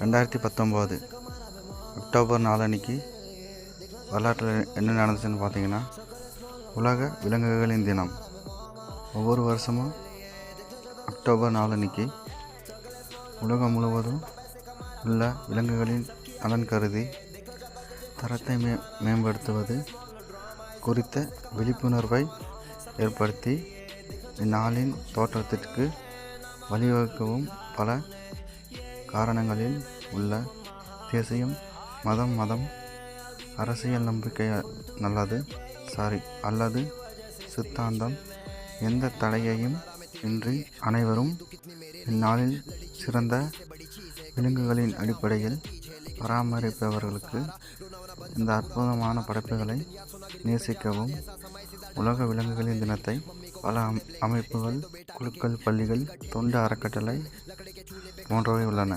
2019 October 4 அன்னைக்கு வரலாற்றில் என்ன நடந்துச்சுன்னு பார்த்தீங்கன்னா, உலக விலங்குகளின் தினம். ஒவ்வொரு வருஷமும் அக்டோபர் 4 அன்னைக்கு உலகம் முழுவதும் உள்ள விலங்குகளின் நலன் கருதி தரத்தை மேம்படுத்துவது குறித்த விழிப்புணர்வை ஏற்படுத்தி இந்நாளின் தோற்றத்திற்கு வழிவகுக்கவும் பல காரணங்களில் உள்ள தேசியம், மதம், அரசியல் நம்பிக்கை அல்லது சித்தாந்தம் எந்த தடையையும் இன்றி அனைவரும் இந்நாளில் சிறந்த விலங்குகளின் அடிப்படையில் பராமரிப்பவர்களுக்கு இந்த அற்புதமான படைப்புகளை நேசிக்கவும் உலக விலங்குகளின் தினத்தை பல அமைப்புகள், குழுக்கள், பள்ளிகள், தொண்டு அறக்கட்டளை போன்றவை உள்ளன.